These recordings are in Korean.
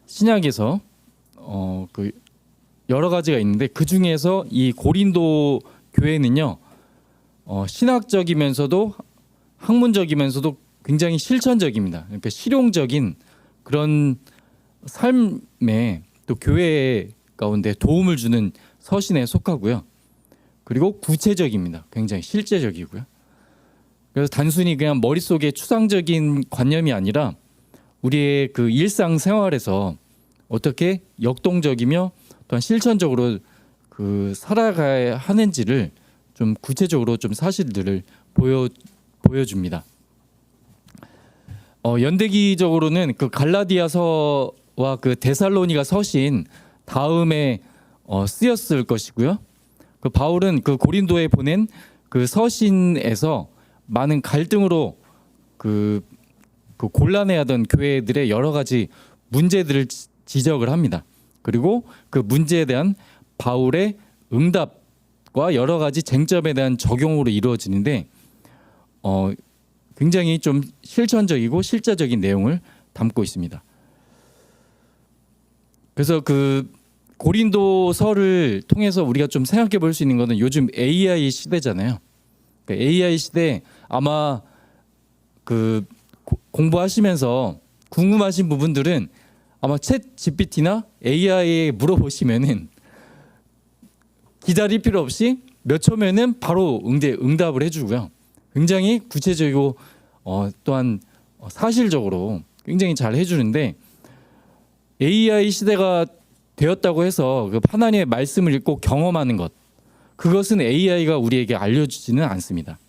신약에서 그 여러 가지가 있는데 그 중에서 이 고린도 교회는요 신학적이면서도 학문적이면서도 굉장히 실천적입니다. 그러니까 실용적인 그런 삶에 또 교회 가운데 도움을 주는 서신에 속하고요. 그리고 구체적입니다. 굉장히 실제적이고요. 그래서 단순히 그냥 머릿속에 추상적인 관념이 아니라 우리의 그 일상생활에서 어떻게 역동적이며 또한 실천적으로 그 살아가야 하는지를 좀 구체적으로 좀 사실들을 보여줍니다. 연대기적으로는 그 갈라디아서와 그 데살로니가 서신 다음에 쓰였을 것이고요. 그 바울은 그 고린도에 보낸 그 서신에서 많은 갈등으로 그 곤란해하던 교회들의 여러 가지 문제들을 지적을 합니다. 그리고 그 문제에 대한 바울의 응답과 여러 가지 쟁점에 대한 적용으로 이루어지는데 굉장히 좀 실천적이고 실제적인 내용을 담고 있습니다. 그래서 그 고린도서를 통해서 우리가 좀 생각해 볼 수 있는 것은 요즘 AI 시대잖아요. 그러니까 AI 시대 아마 그 공부하시면서 궁금하신 부분들은 아마 챗 GPT나 AI에 물어보시면은 기다릴 필요 없이 몇 초면은 바로 응답을 해주고요. 굉장히 구체적이고 또한 사실적으로 굉장히 잘 해주는데 AI 시대가 되었다고 해서 그 하나님의 말씀을 읽고 경험하는 것 그것은 AI가 우리에게 알려주지는 않습니다.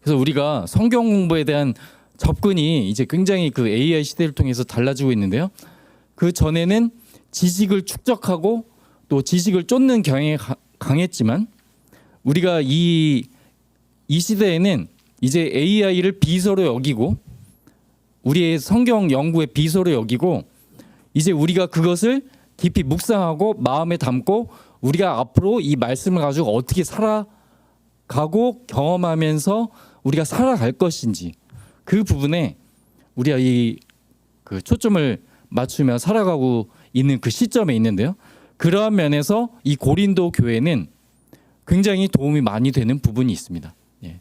그래서 우리가 성경 공부에 대한 접근이 이제 굉장히 그 AI 시대를 통해서 달라지고 있는데요. 그 전에는 지식을 축적하고 또 지식을 쫓는 경향이 강했지만 우리가 이 시대에는 이제 AI를 비서로 여기고 우리의 성경 연구의 비서로 여기고 이제 우리가 그것을 깊이 묵상하고 마음에 담고 우리가 앞으로 이 말씀을 가지고 어떻게 살아가고 경험하면서 우리가 살아갈 것인지 그 부분에 우리가 그 초점을 맞추며 살아가고 있는 그 시점에 있는데요. 그러한 면에서 이 고린도 교회는 굉장히 도움이 많이 되는 부분이 있습니다. 예.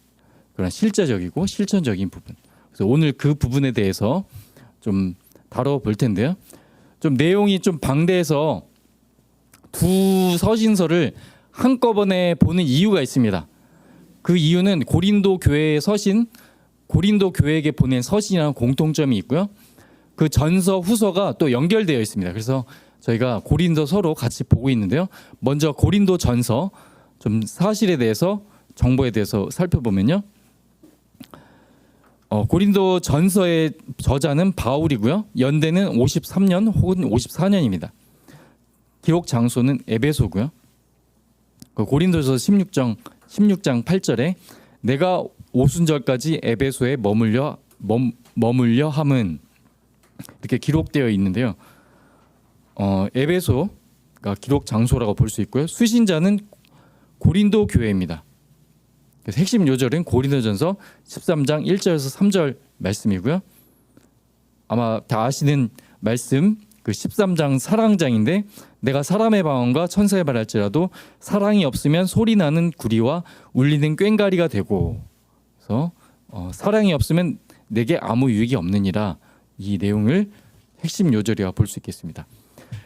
그런 실제적이고 실천적인 부분. 그래서 오늘 그 부분에 대해서 좀 다뤄볼 텐데요. 좀 내용이 좀 방대해서 두 서신서를 한꺼번에 보는 이유가 있습니다. 그 이유는 고린도 교회의 서신, 고린도 교회에게 보낸 서신이라는 공통점이 있고요. 그 전서 후서가 또 연결되어 있습니다. 그래서 저희가 고린도서로 같이 보고 있는데요. 먼저 고린도 전서 좀 사실에 대해서 정보에 대해서 살펴보면요. 고린도 전서의 저자는 바울이고요. 연대는 53년 혹은 54년입니다. 기록 장소는 에베소고요. 고린도서 16장 8절에 내가 오순절까지 에베소에 머물려 함은 이렇게 기록되어 있는데요. 에베소가 기록 장소라고 볼 수 있고요. 수신자는 고린도 교회입니다. 그래서 핵심 요절은 고린도전서 13장 1절에서 3절 말씀이고요. 아마 다 아시는 말씀 그 13장 사랑장인데 내가 사람의 방언과 천사의 말할지라도 사랑이 없으면 소리나는 구리와 울리는 꽹과리가 되고 그래서 사랑이 없으면 내게 아무 유익이 없느니라 이 내용을 핵심 요절이라 볼 수 있겠습니다.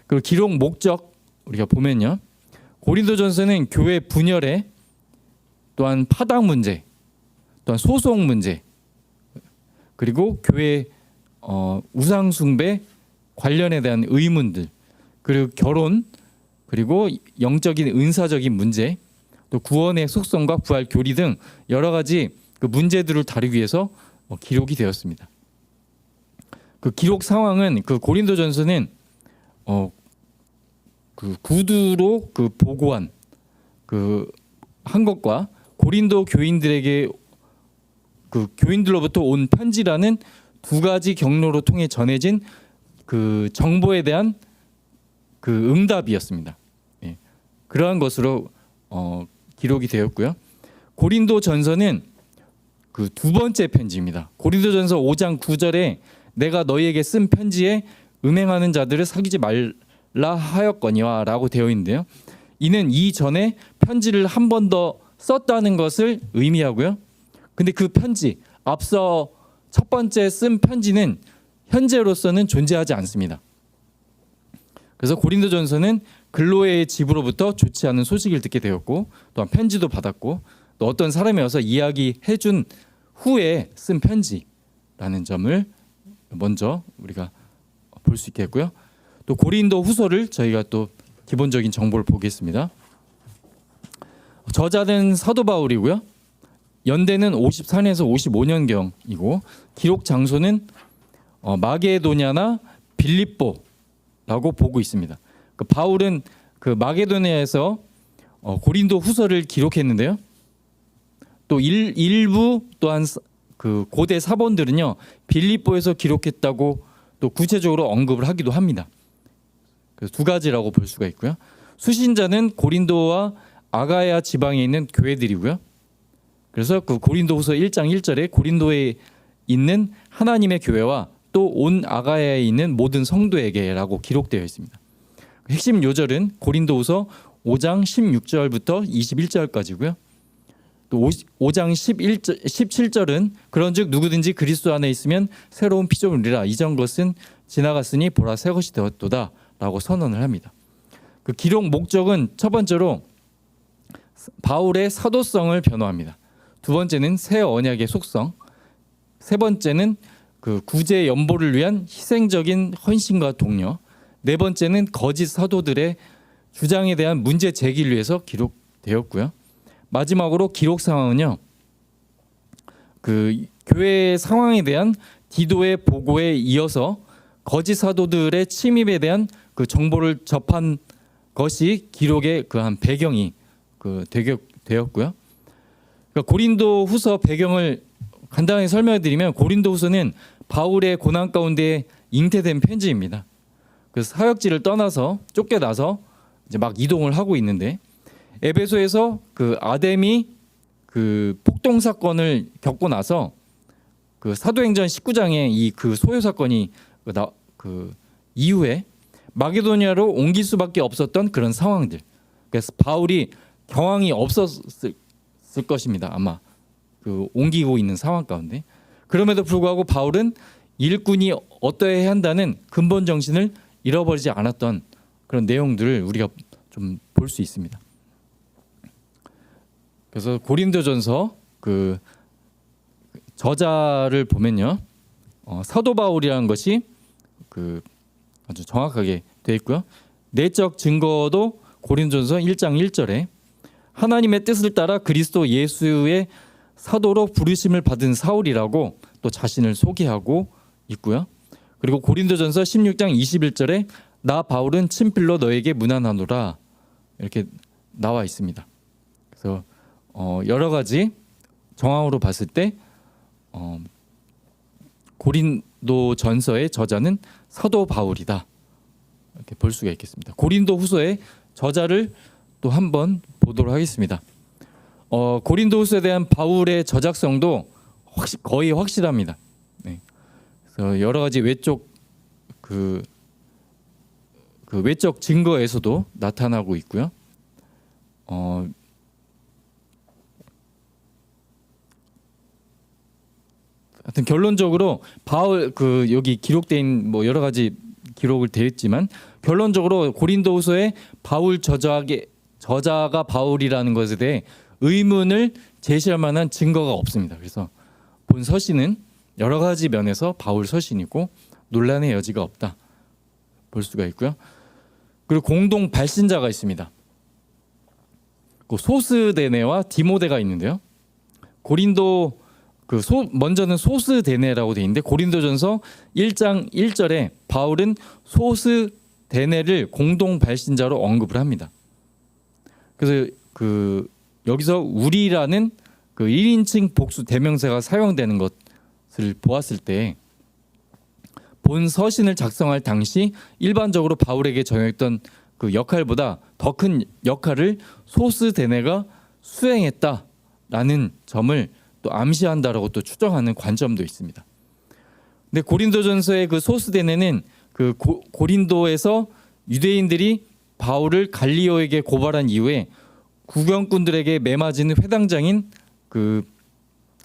그리고 기록 목적 우리가 보면요. 고린도전서는 교회 분열에 또한 파당 문제, 또한 소송 문제, 그리고 교회 우상 숭배 관련에 대한 의문들, 그리고 결혼, 그리고 영적인 은사적인 문제, 또 구원의 속성과 부활 교리 등 여러 가지 그 문제들을 다루기 위해서 기록이 되었습니다. 그 기록 상황은 그 고린도전서는 그 구두로 그 보고한 그 한 것과 고린도 교인들에게 그 교인들로부터 온 편지라는 두 가지 경로로 통해 전해진 그 정보에 대한 그 응답이었습니다. 예. 그러한 것으로 기록이 되었고요. 고린도 전서는 그 두 번째 편지입니다. 고린도전서 5장 9절에 내가 너희에게 쓴 편지에 음행하는 자들을 사귀지 말라 하였거니와라고 되어 있는데요. 이는 이전에 편지를 한 번 더 썼다는 것을 의미하고요. 근데 그 편지, 앞서 첫 번째 쓴 편지는 현재로서는 존재하지 않습니다. 그래서 고린도전서는 글로의 집으로부터 좋지 않은 소식을 듣게 되었고, 또한 편지도 받았고, 또 어떤 사람이 와서 이야기해준 후에 쓴 편지라는 점을 먼저 우리가 볼 수 있겠고요. 또 고린도 후서를 저희가 또 기본적인 정보를 보겠습니다. 저자는 사도 바울이고요. 연대는 54년에서 55년경이고 기록 장소는 마게도냐나 빌립보라고 보고 있습니다. 그 바울은 그 마게도냐에서 고린도 후서를 기록했는데요. 또 일부 또한 그 고대 사본들은요 빌립보에서 기록했다고 또 구체적으로 언급을 하기도 합니다. 그래서 두 가지라고 볼 수가 있고요. 수신자는 고린도와 아가야 지방에 있는 교회들이고요. 그래서 그 고린도후서 1장 1절에 고린도에 있는 하나님의 교회와 또 온 아가야에 있는 모든 성도에게라고 기록되어 있습니다. 핵심 요절은 고린도후서 5장 16절부터 21절까지고요. 또 5장 17절은 그런즉 누구든지 그리스도 안에 있으면 새로운 피조물이라 이전 것은 지나갔으니 보라 새 것이 되었도다라고 선언을 합니다. 그 기록 목적은 첫 번째로 바울의 사도성을 변호합니다. 두 번째는 새 언약의 속성, 세 번째는 그 구제 연보를 위한 희생적인 헌신과 독려, 네 번째는 거짓 사도들의 주장에 대한 문제 제기를 위해서 기록되었고요. 마지막으로 기록 상황은요, 그 교회의 상황에 대한 디도의 보고에 이어서 거짓 사도들의 침입에 대한 그 정보를 접한 것이 기록의 그 한 배경이 그 되었고요. 그러니까 고린도 후서 배경을 간단히 설명해드리면 고린도 후서는 바울의 고난 가운데 잉태된 편지입니다. 그래서 사역지를 떠나서 쫓겨나서 이제 막 이동을 하고 있는데 에베소에서 그 아뎀이 그 폭동 사건을 겪고 나서 그 사도행전 19장에 이 그 소요 사건이 그 이후에 마게도니아로 옮길 수밖에 없었던 그런 상황들. 그래서 바울이 경황이 없었을 것입니다. 아마 그 옮기고 있는 상황 가운데. 그럼에도 불구하고 바울은 일꾼이 어떠해야 한다는 근본 정신을 잃어버리지 않았던 그런 내용들을 우리가 좀 볼 수 있습니다. 그래서 고린도전서 그 저자를 보면요, 사도 바울이라는 것이 그 아주 정확하게 되어 있고요. 내적 증거도 고린도전서 1장 1절에 하나님의 뜻을 따라 그리스도 예수의 사도로 부르심을 받은 사울이라고 또 자신을 소개하고 있고요. 그리고 고린도전서 16장 21절에 나 바울은 친필로 너에게 문안하노라 이렇게 나와 있습니다. 그래서 여러 가지 정황으로 봤을 때 고린도 전서의 저자는 사도 바울이다 이렇게 볼 수가 있겠습니다. 고린도 후서의 저자를 또 한번 보도록 하겠습니다. 고린도 후서에 대한 바울의 저작성도 거의 확실합니다. 네. 그래서 여러 가지 외적 그 외적 증거에서도 나타나고 있고요. 하여튼 결론적으로 바울 그 여기 기록된 뭐 여러 가지 기록을 되었지만 결론적으로 고린도후서의 바울 저자가 바울이라는 것에 대해 의문을 제시할 만한 증거가 없습니다. 그래서 본 서신은 여러 가지 면에서 바울 서신이고 논란의 여지가 없다 볼 수가 있고요. 그리고 공동 발신자가 있습니다. 그 소스데네와 디모데가 있는데요. 고린도 먼저는 소스데네라고 되어 있는데 고린도전서 1장 1절에 바울은 소스데네를 공동 발신자로 언급을 합니다. 그래서 여기서 우리라는 그 1인칭 복수 대명사가 사용되는 것을 보았을 때 본 서신을 작성할 당시 일반적으로 바울에게 정했던 그 역할보다 더 큰 역할을 소스데네가 수행했다라는 점을 또 암시한다라고 또 추정하는 관점도 있습니다. 근데 고린도전서의 그 소스데네는 그 고린도에서 유대인들이 바울을 갈리오에게 고발한 이후에 구경꾼들에게 매맞은 회당장인 그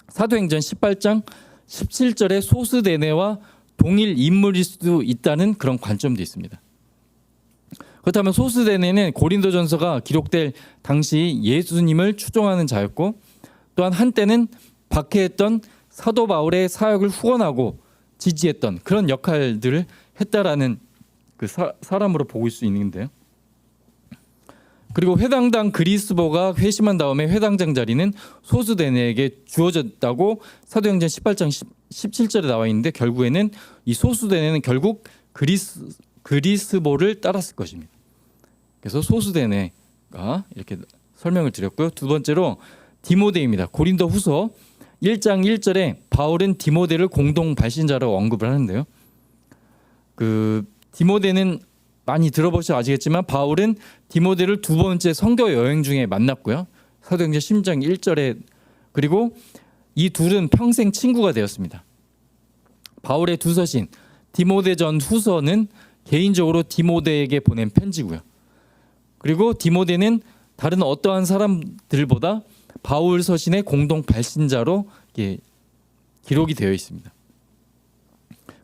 사도행전 18장 17절의 소스데네와 동일 인물일 수도 있다는 그런 관점도 있습니다. 그렇다면 소스데네는 고린도전서가 기록될 당시 예수님을 추종하는 자였고, 또한 한때는 박해했던 사도 바울의 사역을 후원하고 지지했던 그런 역할들을 했다라는 그 사람으로 보일 수 있는데요. 그리고 회당당 그리스보가 회심한 다음에 회당장 자리는 소스데네에게 주어졌다고 사도행전 18장 17절에 나와 있는데, 결국에는 이 소스데네는 결국 그리스보를 따랐을 것입니다. 그래서 소스데네가 이렇게 설명을 드렸고요. 두 번째로 디모데입니다. 고린도 후서 1장 1절에 바울은 디모데를 공동 발신자로 언급을 하는데요. 그 디모데는 많이 들어보셔 아시겠지만 바울은 디모데를 두 번째 선교 여행 중에 만났고요. 사도행전 10장 1절에, 그리고 이 둘은 평생 친구가 되었습니다. 바울의 두 서신 디모데전 후서는 개인적으로 디모데에게 보낸 편지고요. 그리고 디모데는 다른 어떠한 사람들보다 바울 서신의 공동 발신자로 기록이 되어 있습니다.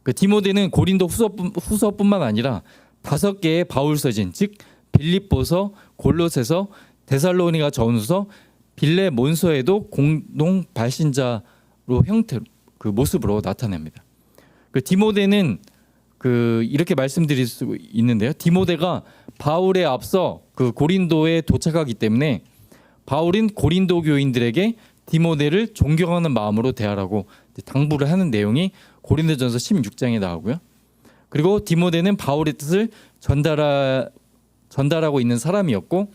그 디모데는 고린도 후서뿐만 아니라 5개의 바울 서신, 즉 빌립보서, 골로새서, 데살로니가 전후서, 빌레몬서에도 공동 발신자로 그 모습으로 나타납니다. 그 디모데는 이렇게 말씀드릴 수 있는데요. 디모데가 바울에 앞서 그 고린도에 도착하기 때문에 바울은 고린도 교인들에게 디모데를 존경하는 마음으로 대하라고 당부를 하는 내용이 고린도전서 16장에 나오고요. 그리고 디모데는 바울의 뜻을 전달하고 있는 사람이었고,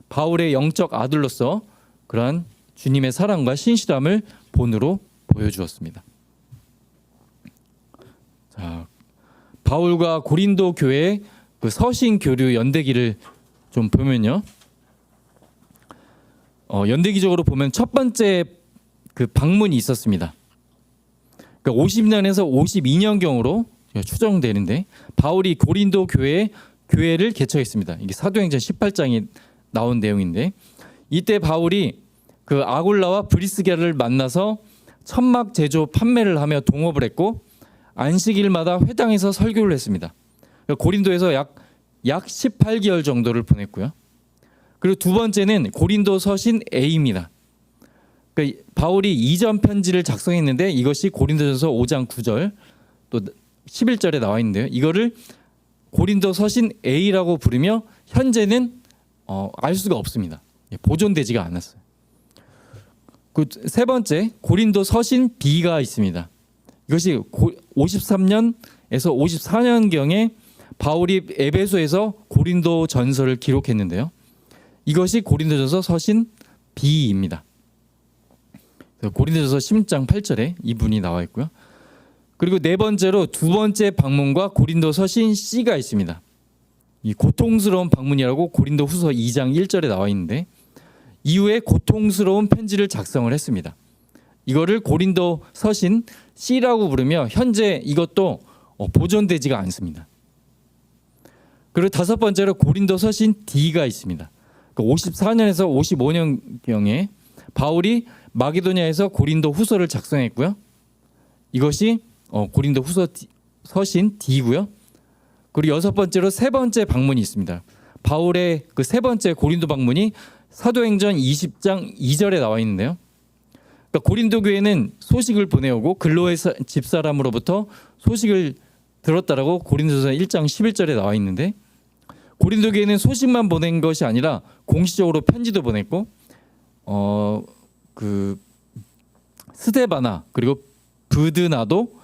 바울의 영적 아들로서 그러한 주님의 사랑과 신실함을 본으로 보여주었습니다. 자, 바울과 고린도 교회의 그 서신 교류 연대기를 좀 보면요. 연대기적으로 보면 첫 번째 그 방문이 있었습니다. 그러니까 50년에서 52년경으로 추정되는데, 바울이 고린도 교회를 개척했습니다. 이게 사도행전 18장에 나온 내용인데, 이때 바울이 그 아굴라와 브리스게를 만나서 천막 제조 판매를 하며 동업을 했고, 안식일마다 회당에서 설교를 했습니다. 고린도에서 약 18개월 정도를 보냈고요. 그리고 두 번째는 고린도 서신 A입니다. 그러니까 바울이 이전 편지를 작성했는데, 이것이 고린도전서 5장 9절 또 11절에 나와 있는데요. 이거를 고린도 서신 A라고 부르며 현재는 알 수가 없습니다. 보존되지가 않았어요. 그 세 번째 고린도 서신 B가 있습니다. 이것이 53년에서 54년경에 바울이 에베소에서 고린도 전서를 기록했는데요. 이것이 고린도전서 서신 B입니다. 고린도전서 10장 8절에 이분이 나와 있고요. 그리고 네 번째로 두 번째 방문과 고린도 서신 C가 있습니다. 이 고통스러운 방문이라고 고린도 후서 2장 1절에 나와 있는데, 이후에 고통스러운 편지를 작성을 했습니다. 이거를 고린도 서신 C라고 부르며 현재 이것도 보존되지가 않습니다. 그리고 다섯 번째로 고린도 서신 D가 있습니다. 54년에서 55년경에 바울이 마게도냐에서 고린도 후서를 작성했고요. 이것이 고린도 후서 서신 D고요. 그리고 여섯 번째로 세 번째 방문이 있습니다. 바울의 그 세 번째 고린도 방문이 사도행전 20장 2절에 나와 있는데요. 그러니까 고린도 교회는 소식을 보내오고 글로의 집사람으로부터 소식을 들었다라고 고린도서 1장 11절에 나와 있는데, 고린도 교회는 소식만 보낸 것이 아니라 공식적으로 편지도 보냈고, 그 스데바나 그리고 브드나도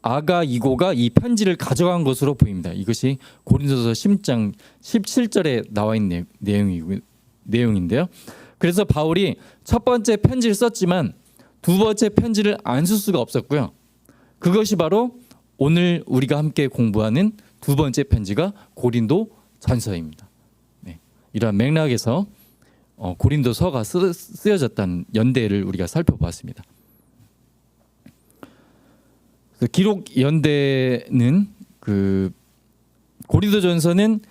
아가이고가 이 편지를 가져간 것으로 보입니다. 이것이 고린도서 10장 17절에 나와 있는 내용인데요. 그래서 바울이 첫 번째 편지를 썼지만 두 번째 편지를 안 쓸 수가 없었고요. 그것이 바로 오늘 우리가 함께 공부하는 두 번째 편지가 고린도 전서입니다. 네, 이러한 맥락에서 고린도서가 쓰여졌다는 연대를 우리가 살펴보았습니다. 기록 연대는 그 고린도전서는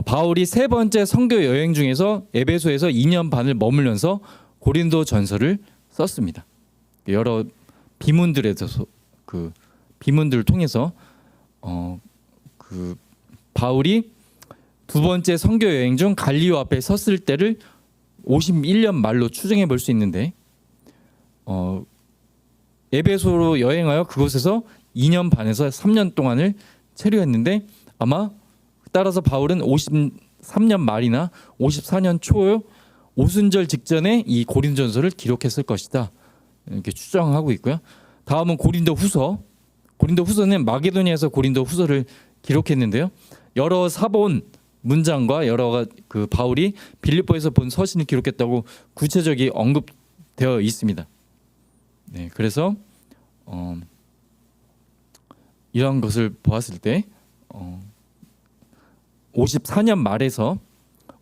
바울이 세 번째 선교 여행 중에서 에베소에서 2년 반을 머물면서 고린도전서를 썼습니다. 여러 비문들에 대해서 그 비문들을 통해서 그 바울이 두 번째 선교 여행 중 갈리오 앞에 섰을 때를 51년 말로 추정해 볼 수 있는데 에베소로 여행하여 그곳에서 2년 반에서 3년 동안을 체류했는데 아마 따라서 바울은 53년 말이나 54년 초 오순절 직전에 이 고린도전서를 기록했을 것이다. 이렇게 추정하고 있고요. 다음은 고린도후서. 고린도후서는 마게도니아에서 고린도후서를 기록했는데요. 여러 사본 문장과 여러 그 바울이 빌립보에서 본 서신을 기록했다고 구체적이 언급되어 있습니다. 네, 그래서 이런 것을 보았을 때 54년 말에서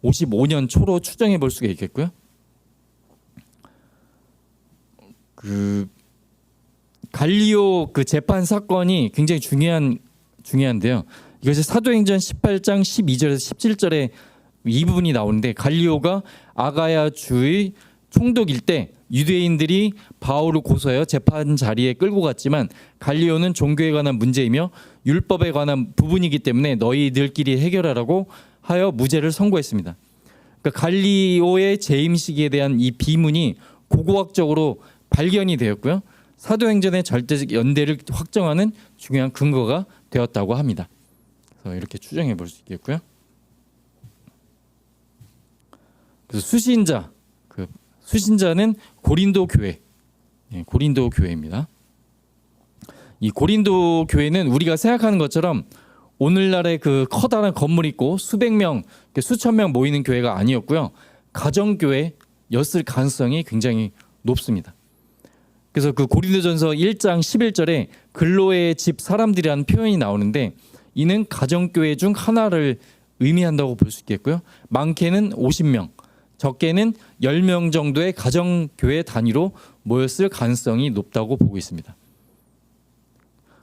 55년 초로 추정해 볼 수가 있겠고요. 그 갈리오 그 재판 사건이 굉장히 중요한데요. 이것이 사도행전 18장 12절에서 17절에 이 부분이 나오는데 갈리오가 아가야 주의 총독일 때 유대인들이 바울을 고소하여 재판 자리에 끌고 갔지만 갈리오는 종교에 관한 문제이며 율법에 관한 부분이기 때문에 너희들끼리 해결하라고 하여 무죄를 선고했습니다. 그러니까 갈리오의 재임 시기에 대한 이 비문이 고고학적으로 발견이 되었고요. 사도행전의 절대적 연대를 확정하는 중요한 근거가 되었다고 합니다. 그래서 이렇게 추정해 볼 수 있겠고요. 그래서 수신자는 고린도 교회, 고린도 교회입니다. 이 고린도 교회는 우리가 생각하는 것처럼 오늘날의 그 커다란 건물 있고 수백 명, 수천 명 모이는 교회가 아니었고요. 가정교회였을 가능성이 굉장히 높습니다. 그래서 그 고린도전서 1장 11절에 근로의 집 사람들이라는 표현이 나오는데 이는 가정교회 중 하나를 의미한다고 볼 수 있겠고요. 많게는 50명, 적게는 10명 정도의 가정교회 단위로 모였을 가능성이 높다고 보고 있습니다.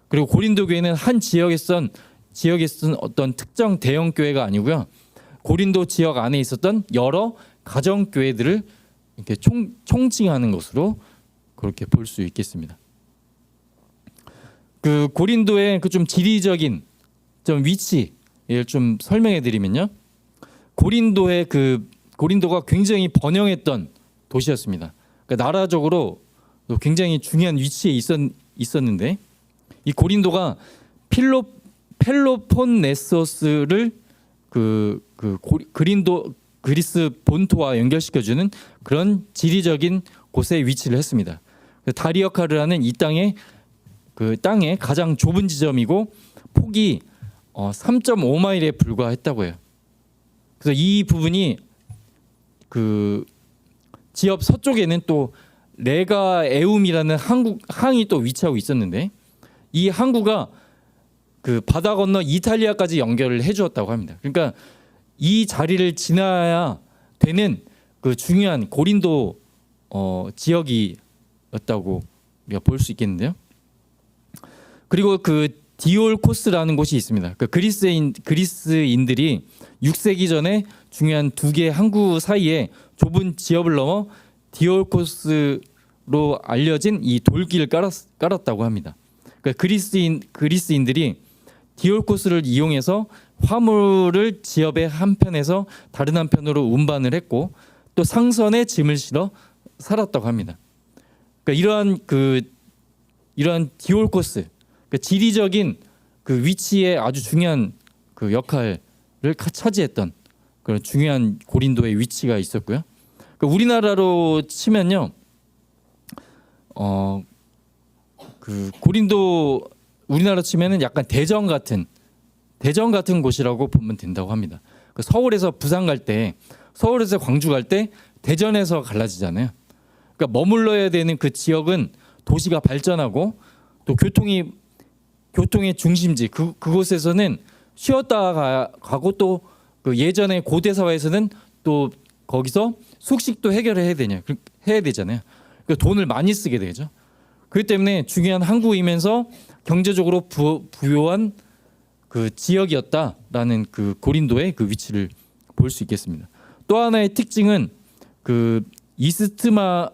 그리고 고린도 교회는 한 지역에 쓴 어떤 특정 대형 교회가 아니고요. 고린도 지역 안에 있었던 여러 가정교회들을 이렇게 총칭하는 것으로 그렇게 볼 수 있겠습니다. 그 고린도의 그 좀 지리적인 좀 위치를 좀 설명해 드리면요. 고린도가 굉장히 번영했던 도시였습니다. 그러니까 나라적으로 굉장히 중요한 위치에 있었는데 이 고린도가 펠로폰네소스를 그리스 본토와 연결시켜주는 그런 지리적인 곳에 위치를 했습니다. 다리 역할을 하는 이 땅의 가장 좁은 지점이고 폭이 3.5마일에 불과했다고 해요. 그래서 이 부분이 그 지역 서쪽에는 또 레가에움이라는 항이 또 위치하고 있었는데 이 항구가 그 바다 건너 이탈리아까지 연결을 해주었다고 합니다. 그러니까 이 자리를 지나야 되는 그 중요한 고린도 지역이었다고 우리가 볼 수 있겠는데요. 그리고 그 디올코스라는 곳이 있습니다. 그 그리스인들이 6세기 전에 중요한 두 개의 항구 사이에 좁은 지역을 넘어 디올코스로 알려진 이 돌길을 깔았다고 합니다. 그러니까 그리스인들이 디올코스를 이용해서 화물을 지역의 한편에서 다른 한편으로 운반을 했고 또 상선에 짐을 실어 살았다고 합니다. 그러니까 이러한 디올코스, 그러니까 지리적인 그 위치에 아주 중요한 그 역할을 차지했던 그런 중요한 고린도의 위치가 있었고요. 그러니까 우리나라로 치면요, 그 고린도 우리나라 치면은 약간 대전 같은 곳이라고 보면 된다고 합니다. 그 서울에서 부산 갈 때, 서울에서 광주 갈 때 대전에서 갈라지잖아요. 그러니까 머물러야 되는 그 지역은 도시가 발전하고 또 교통의 중심지 그곳에서는 쉬었다 가고 또 그 예전에 고대 사회에서는 또 거기서 숙식도 해결을 해야 되잖아요. 그러니까 돈을 많이 쓰게 되죠. 그렇기 때문에 중요한 항구이면서 경제적으로 부유한 그 지역이었다라는 그 고린도의 그 위치를 볼 수 있겠습니다. 또 하나의 특징은 그 이스트미아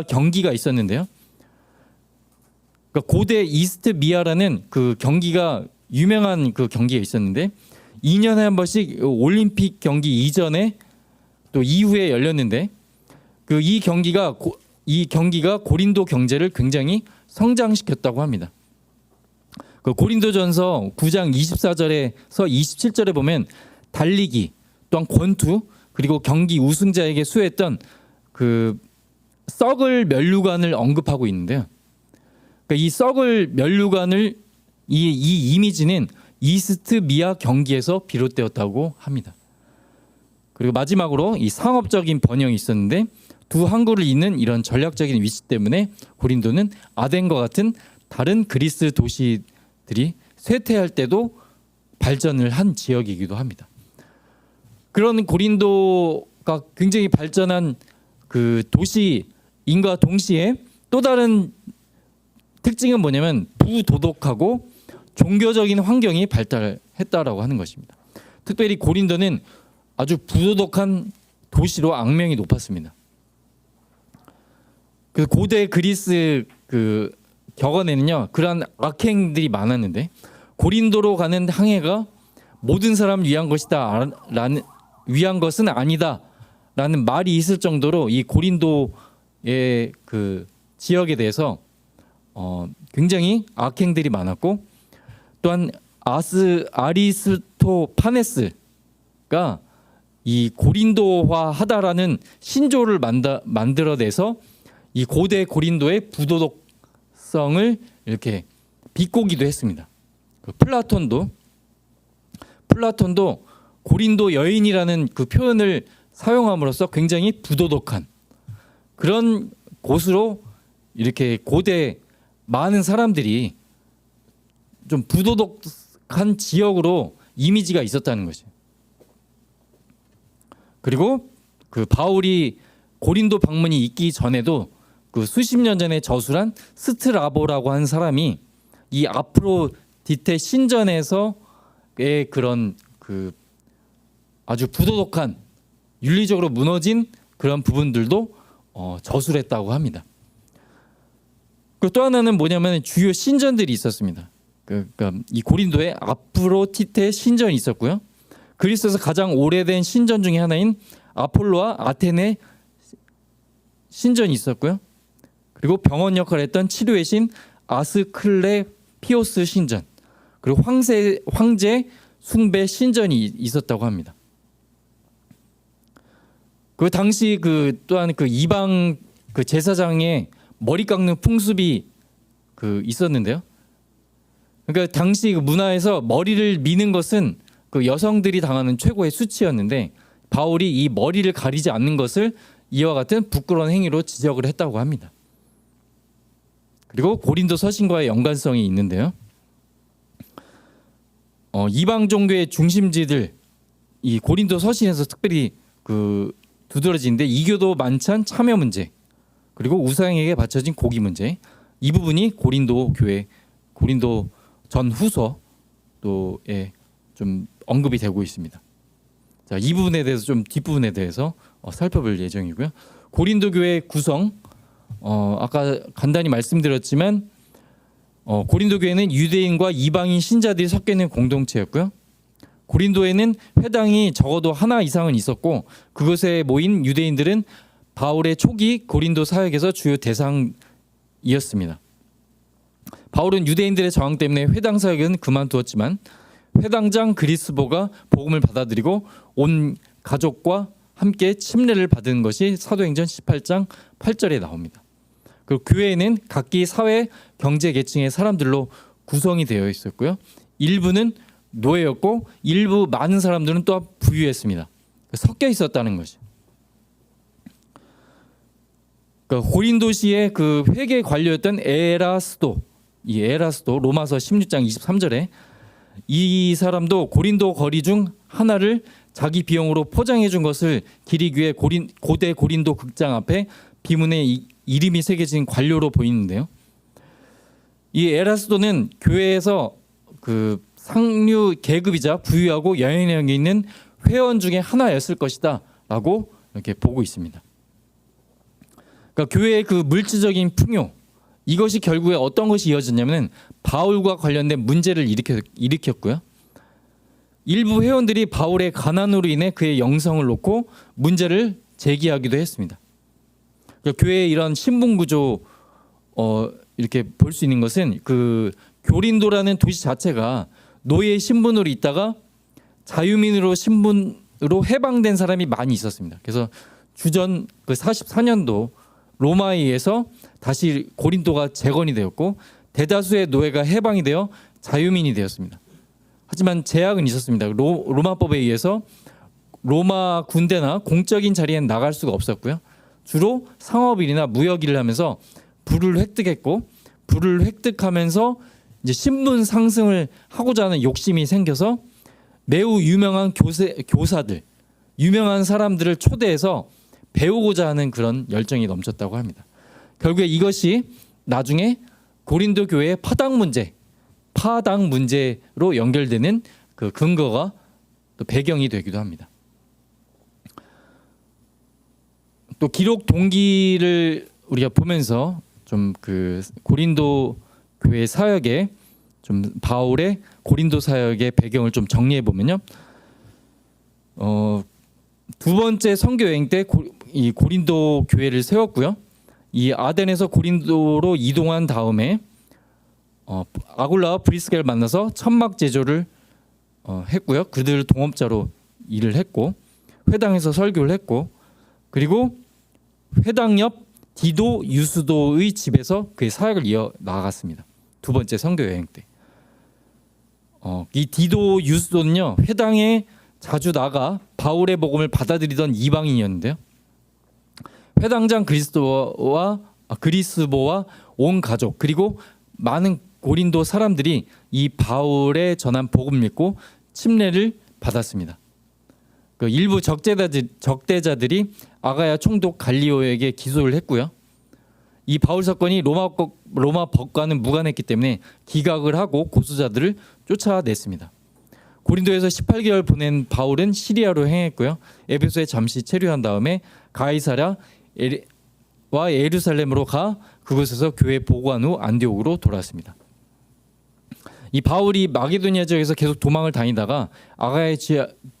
경기가 있었는데요. 그러니까 고대 이스트미아라는 그 경기가 유명한 그 경기가 있었는데 2년에 한 번씩 올림픽 경기 이전에 또 이후에 열렸는데 그 이 경기가 고린도 경제를 굉장히 성장시켰다고 합니다. 그 고린도전서 9장 24절에서 27절에 보면 달리기 또한 권투 그리고 경기 우승자에게 수여했던 그 썩을 면류관을 언급하고 있는데요. 그러니까 이 썩을 면류관을 이 이미지는 이스트미아 경기에서 비롯되었다고 합니다. 그리고 마지막으로 이 상업적인 번영이 있었는데 두 항구를 잇는 이런 전략적인 위치 때문에 고린도는 아덴과 같은 다른 그리스 도시들이 쇠퇴할 때도 발전을 한 지역이기도 합니다. 그런 고린도가 굉장히 발전한 그 도시인과 동시에 또 다른 특징은 뭐냐면 부도덕하고 종교적인 환경이 발달했다라고 하는 것입니다. 특별히 고린도는 아주 부도덕한 도시로 악명이 높았습니다. 그 고대 그리스 그 격언에는요 그러한 악행들이 많았는데 고린도로 가는 항해가 모든 사람을 위한 것이다 위한 것은 아니다라는 말이 있을 정도로 이 고린도의 그 지역에 대해서 굉장히 악행들이 많았고 또한 아리스토파네스가 이 고린도화하다라는 신조를 만들어내서 이 고대 고린도의 부도덕성을 이렇게 비꼬기도 했습니다. 플라톤도 고린도 여인이라는 그 표현을 사용함으로써 굉장히 부도덕한 그런 곳으로 이렇게 고대 많은 사람들이 좀 부도덕한 지역으로 이미지가 있었다는 거죠. 그리고 그 바울이 고린도 방문이 있기 전에도 그 수십 년 전에 저술한 스트라보라고 한 사람이 이 아프로디테 신전에서의 그런 그 아주 부도덕한 윤리적으로 무너진 그런 부분들도 저술했다고 합니다. 그 또 하나는 뭐냐면 주요 신전들이 있었습니다. 그러니까 이 고린도에 아프로디테 신전이 있었고요. 그리스에서 가장 오래된 신전 중에 하나인 아폴로와 아테네 신전이 있었고요. 그리고 병원 역할을 했던 치료의 신 아스클레피오스 신전, 그리고 황제 숭배 신전이 있었다고 합니다. 그 당시 그 또한 그 이방 그 제사장의 머리 깎는 풍습이 그 있었는데요. 그러니까 당시 그 문화에서 머리를 미는 것은 그 여성들이 당하는 최고의 수치였는데 바울이 이 머리를 가리지 않는 것을 이와 같은 부끄러운 행위로 지적을 했다고 합니다. 그리고 고린도 서신과의 연관성이 있는데요. 이방 종교의 중심지들 이 고린도 서신에서 특별히 그 두드러지는데 이교도 만찬 참여 문제 그리고 우상에게 바쳐진 고기 문제 이 부분이 고린도 교회 고린도 전 후서도에 좀 언급이 되고 있습니다. 자, 이 부분에 대해서 좀 뒷부분에 대해서 살펴볼 예정이고요. 고린도 교회 구성 아까 간단히 말씀드렸지만 고린도 교회는 유대인과 이방인 신자들이 섞여 있는 공동체였고요. 고린도에는 회당이 적어도 하나 이상은 있었고 그곳에 모인 유대인들은 바울의 초기 고린도 사역에서 주요 대상이었습니다. 바울은 유대인들의 저항 때문에 회당 사역은 그만두었지만 회당장 그리스보가 복음을 받아들이고 온 가족과 함께 침례를 받은 것이 사도행전 18장 8절에 나옵니다. 그리고 교회에는 각기 사회 경제 계층의 사람들로 구성이 되어 있었고요. 일부는 노예였고 일부 많은 사람들은 또 부유했습니다. 섞여 있었다는 것이. 그러니까 고린도시의 그 회계 관료였던 에라스도 로마서 16장 23절에 이 사람도 고린도 거리 중 하나를 자기 비용으로 포장해 준 것을 기리기 위해 고대 고린도 극장 앞에 비문에 이름이 새겨진 관료로 보이는데요. 이 에라스도는 교회에서 그 상류 계급이자 부유하고 영향력이 있는 회원 중에 하나였을 것이다라고 이렇게 보고 있습니다. 그러니까 교회의 그 물질적인 풍요, 이것이 결국에 어떤 것이 이어졌냐면 바울과 관련된 문제를 일으켰고요. 일부 회원들이 바울의 가난으로 인해 그의 영성을 놓고 문제를 제기하기도 했습니다. 그러니까 교회의 이런 신분 구조 이렇게 볼 수 있는 것은 그 고린도라는 도시 자체가 노예 신분으로 있다가 자유민으로 신분으로 해방된 사람이 많이 있었습니다. 그래서 주전 그 44년도 로마에 의해서 다시 고린도가 재건이 되었고 대다수의 노예가 해방이 되어 자유민이 되었습니다. 하지만 제약은 있었습니다. 로마법에 의해서 로마 군대나 공적인 자리엔 나갈 수가 없었고요. 주로 상업일이나 무역일을 하면서 부를 획득했고 부를 획득하면서 이제 신분 상승을 하고자 하는 욕심이 생겨서 매우 유명한 교사들, 유명한 사람들을 초대해서 배우고자 하는 그런 열정이 넘쳤다고 합니다. 결국에 이것이 나중에 고린도 교회의 파당 문제로 연결되는 그 근거가 또 배경이 되기도 합니다. 또 기록 동기를 우리가 보면서 좀 그 고린도 교회 사역의 좀 바울의 고린도 사역의 배경을 좀 정리해 보면요. 두 번째 선교 여행 때 이 고린도 교회를 세웠고요. 이 아덴에서 고린도로 이동한 다음에 아굴라와 브리스게를 만나서 천막 제조를 했고요. 그들 동업자로 일을 했고 회당에서 설교를 했고 그리고 회당 옆 디도 유스도의 집에서 그의 사역을 이어 나아갔습니다. 두 번째 선교 여행 때. 이 디도 유스도는요 회당에 자주 나가 바울의 복음을 받아들이던 이방인이었는데요. 회당장 그리스보와 온 가족 그리고 많은 고린도 사람들이 이 바울의 전한 복음을 믿고 침례를 받았습니다. 그 일부 적대자들이 아가야 총독 갈리오에게 기소를 했고요. 이 바울 사건이 로마 법과는 무관했기 때문에 기각을 하고 고소자들을 쫓아냈습니다. 고린도에서 18개월 보낸 바울은 시리아로 행했고요. 에베소에 잠시 체류한 다음에 가이사랴와 예루살렘으로 가 그곳에서 교회 보고한 후 안디옥으로 돌아왔습니다. 이 바울이 마게도니아 지역에서 계속 도망을 다니다가 아가야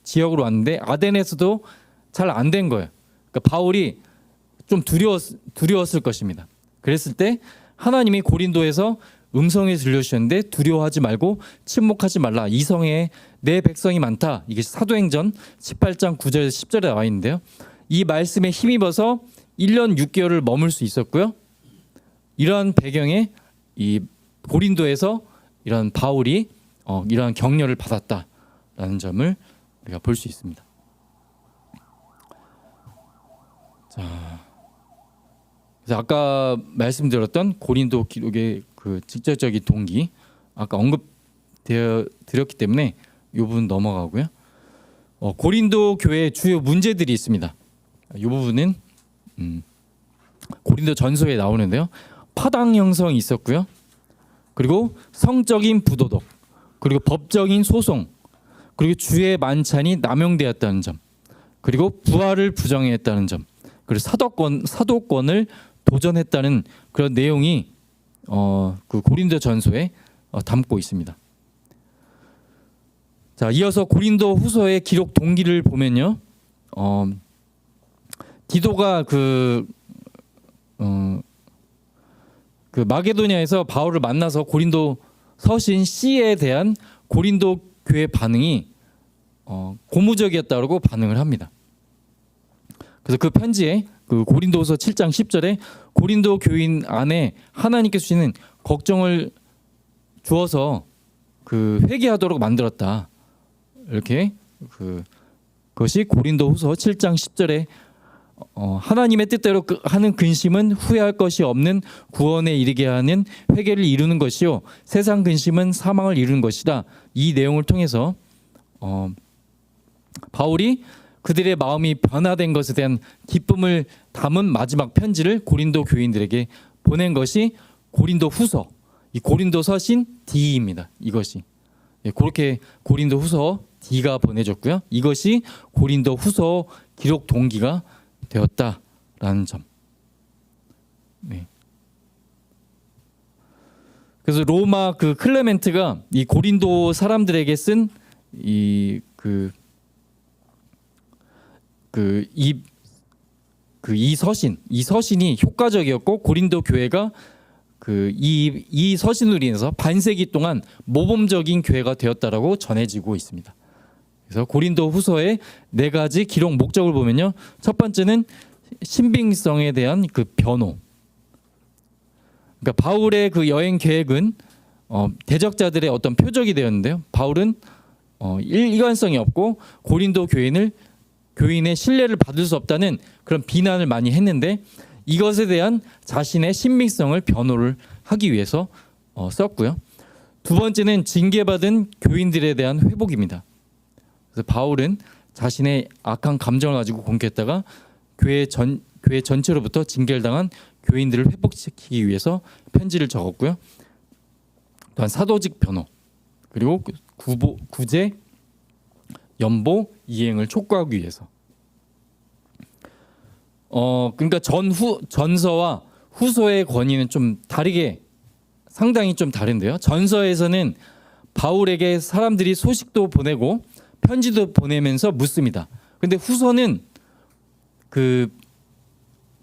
지역으로 왔는데 아덴에서도 잘 안 된 거예요. 그러니까 바울이 좀 두려웠을 것입니다. 그랬을 때 하나님이 고린도에서 음성을 들려주셨는데 두려워하지 말고 침묵하지 말라. 이 성에 내 백성이 많다. 이게 사도행전 18장 9절 10절에 나와 있는데요. 이 말씀에 힘입어서 1년 6개월을 머물 수 있었고요. 이러한 배경에 이 고린도에서 이런 바울이 이러한 격려를 받았다라는 점을 우리가 볼 수 있습니다. 자, 그래서 아까 말씀드렸던 고린도 기록의 그 직접적인 동기 아까 언급드렸기 때문에 이 부분 넘어가고요. 고린도 교회의 주요 문제들이 있습니다. 이 부분은 고린도 전서에 나오는데요. 파당 형성이 있었고요. 그리고 성적인 부도덕, 그리고 법적인 소송, 그리고 주의 만찬이 남용되었다는 점, 그리고 부활을 부정했다는 점, 그리고 사도권을 도전했다는 그런 내용이 그 고린도 전서에 담고 있습니다. 자, 이어서 고린도 후서의 기록 동기를 보면요, 디도가 그 마게도니아에서 바울을 만나서 고린도 서신 C에 대한 고린도 교회 반응이 고무적이었다고 반응을 합니다. 그래서 그 편지에 그 고린도후서 7장 10절에 고린도 교인 안에 하나님께서 주시는 걱정을 주어서 그 회개하도록 만들었다. 이렇게 그것이 고린도후서 7장 10절에 하나님의 뜻대로 하는 근심은 후회할 것이 없는 구원에 이르게 하는 회개를 이루는 것이요 세상 근심은 사망을 이루는 것이다. 이 내용을 통해서 바울이 그들의 마음이 변화된 것에 대한 기쁨을 담은 마지막 편지를 고린도 교인들에게 보낸 것이 고린도 후서, 이 고린도 서신 D입니다. 이것이 예, 그렇게 고린도후서 D가 보내졌고요. 이것이 고린도후서 기록 동기가 되었다라는 점. 네. 그래서 로마 그 클레멘트가 이 고린도 사람들에게 쓴 이 서신이 효과적이었고 고린도 교회가 이 서신으로 인해서 반세기 동안 모범적인 교회가 되었다라고 전해지고 있습니다. 그래서 고린도 후서의 4가지 기록 목적을 보면요. 첫 번째는 신빙성에 대한 그 변호. 그러니까 바울의 그 여행 계획은 대적자들의 어떤 표적이 되었는데요. 바울은 일관성이 없고 고린도 교인의 신뢰를 받을 수 없다는 그런 비난을 많이 했는데 이것에 대한 자신의 신빙성을 변호를 하기 위해서 썼고요. 두 번째는 징계받은 교인들에 대한 회복입니다. 그래서 바울은 자신의 악한 감정을 가지고 공격했다가 교회 전체로부터 징계를 당한 교인들을 회복시키기 위해서 편지를 적었고요. 또한 사도직 변호 그리고 구제 연보 이행을 촉구하기 위해서. 그러니까 전서와 후서의 권위는 좀 다르게 상당히 좀 다른데요. 전서에서는 바울에게 사람들이 소식도 보내고 편지도 보내면서 묻습니다. 근데 후서는 그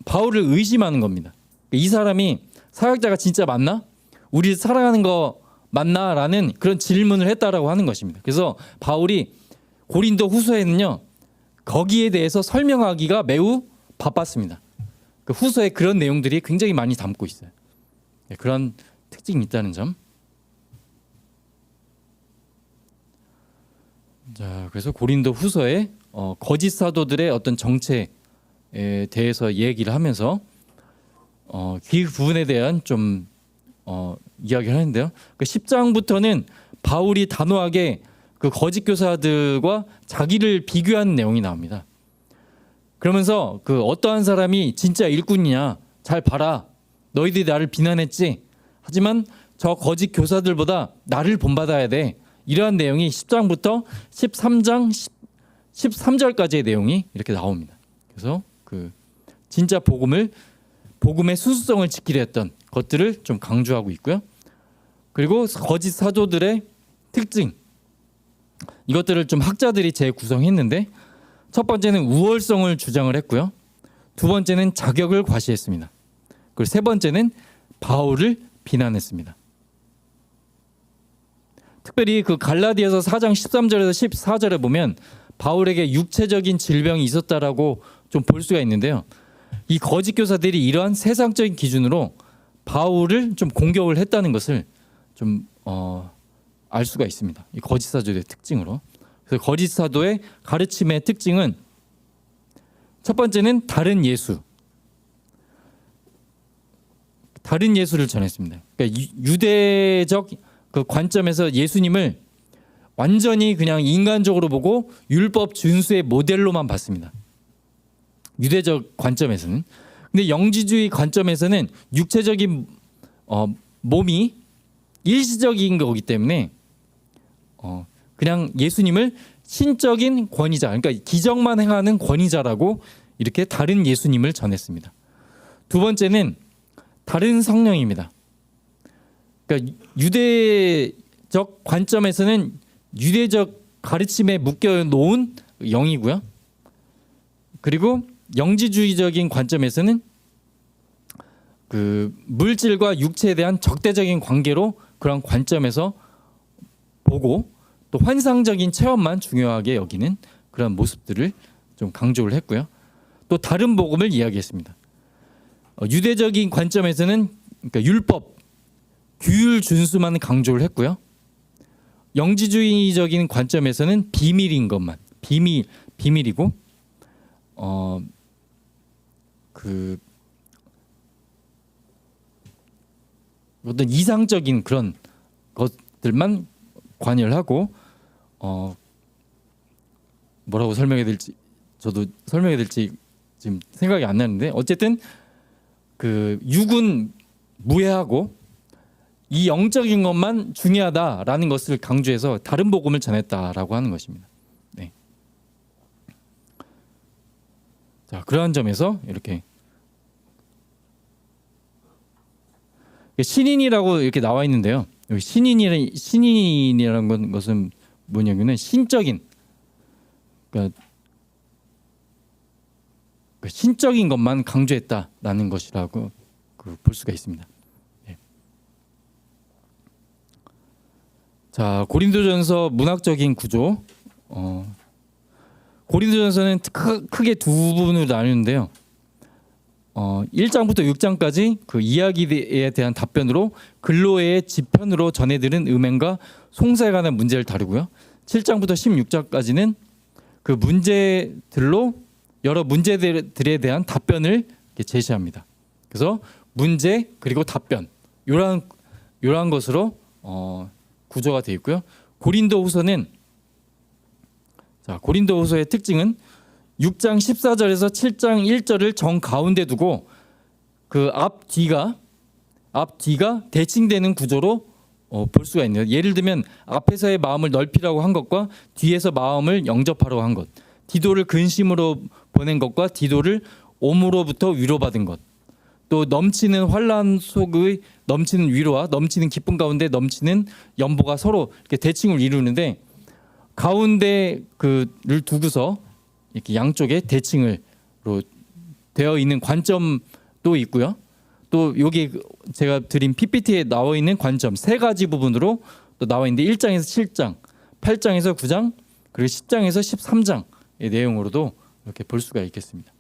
바울을 의심하는 겁니다. 이 사람이 사역자가 진짜 맞나? 우리 사랑하는 거 맞나? 라는 그런 질문을 했다라고 하는 것입니다. 그래서 바울이 고린도 후서에는요. 거기에 대해서 설명하기가 매우 바빴습니다. 그 후서에 그런 내용들이 굉장히 많이 담고 있어요. 그런 특징이 있다는 점. 자, 그래서 고린도 후서에 거짓 사도들의 어떤 정체에 대해서 얘기를 하면서 그 부분에 대한 좀 이야기를 하는데요. 그 10장부터는 바울이 단호하게 그 거짓 교사들과 자기를 비교하는 내용이 나옵니다. 그러면서 그 어떠한 사람이 진짜 일꾼이냐 잘 봐라. 너희들이 나를 비난했지. 하지만 저 거짓 교사들보다 나를 본받아야 돼. 이러한 내용이 10장부터 13장 13절까지의 내용이 이렇게 나옵니다. 그래서 그 진짜 복음의 순수성을 지키려 했던 것들을 좀 강조하고 있고요. 그리고 거짓 사도들의 특징 이것들을 좀 학자들이 재구성했는데 첫 번째는 우월성을 주장을 했고요. 두 번째는 자격을 과시했습니다. 그리고 세 번째는 바울을 비난했습니다. 특별히 그 갈라디아서 4장 13절에서 14절에 보면 바울에게 육체적인 질병이 있었다라고 좀 볼 수가 있는데요. 이 거짓 교사들이 이러한 세상적인 기준으로 바울을 좀 공격을 했다는 것을 좀 알 수가 있습니다. 이 거짓 사도의 특징으로. 그래서 거짓 사도의 가르침의 특징은 첫 번째는 다른 예수를 전했습니다. 그러니까 유대적 그 관점에서 예수님을 완전히 그냥 인간적으로 보고 율법 준수의 모델로만 봤습니다. 유대적 관점에서는. 근데 영지주의 관점에서는 육체적인 몸이 일시적인 거기 때문에 그냥 예수님을 신적인 권위자, 그러니까 기적만 행하는 권위자라고 이렇게 다른 예수님을 전했습니다. 두 번째는 다른 성령입니다. 그러니까 유대적 관점에서는 유대적 가르침에 묶여 놓은 영이고요. 그리고 영지주의적인 관점에서는 그 물질과 육체에 대한 적대적인 관계로 그런 관점에서 보고 또 환상적인 체험만 중요하게 여기는 그런 모습들을 좀 강조를 했고요. 또 다른 복음을 이야기했습니다. 유대적인 관점에서는 그러니까 율법, 규율 준수만 강조를 했고요. 영지주의적인 관점에서는 비밀인 것만 비밀이고 그 어떤 이상적인 그런 것들만 관여를 하고 뭐라고 설명해야 될지 저도 설명해야 될지 지금 생각이 안 나는데 어쨌든 그 육은 무해하고 이 영적인 것만 중요하다라는 것을 강조해서 다른 복음을 전했다라고 하는 것입니다. 네. 자, 그러한 점에서 이렇게 신인이라고 이렇게 나와 있는데요. 여기 신인이라는 것은 뭐냐면은 신적인, 그러니까 신적인 것만 강조했다라는 것이라고 볼 수가 있습니다. 네. 자, 고린도전서 문학적인 구조. 고린도전서는 크게 두 부분으로 나뉘는데요. 1장부터 6장까지 그 이야기에 대한 답변으로 글로의 지편으로 전해들은 음행과 송사에 관한 문제를 다루고요. 7장부터 16장까지는 그 문제들로 여러 문제들에 대한 답변을 제시합니다. 그래서 문제 그리고 답변 이러한 것으로 구조가 되어 있고요. 고린도후서는 고린도후서의 특징은 6장 14절에서 7장 1절을 정 가운데 두고 그 앞뒤가 대칭되는 구조로 볼 수가 있네요. 예를 들면 앞에서의 마음을 넓히라고 한 것과 뒤에서 마음을 영접하라고 한 것, 디도를 근심으로 보낸 것과 디도를 오므로부터 위로받은 것, 또 넘치는 환난 속의 넘치는 위로와 넘치는 기쁨 가운데 넘치는 연보가 서로 이렇게 대칭을 이루는데 가운데 그를 두고서 이렇게 양쪽에 대칭으로 되어 있는 관점도 있고요. 또 여기 제가 드린 PPT에 나와 있는 관점 세 가지 부분으로 또 나와 있는데 1장에서 7장, 8장에서 9장, 그리고 10장에서 13장의 내용으로도 이렇게 볼 수가 있겠습니다.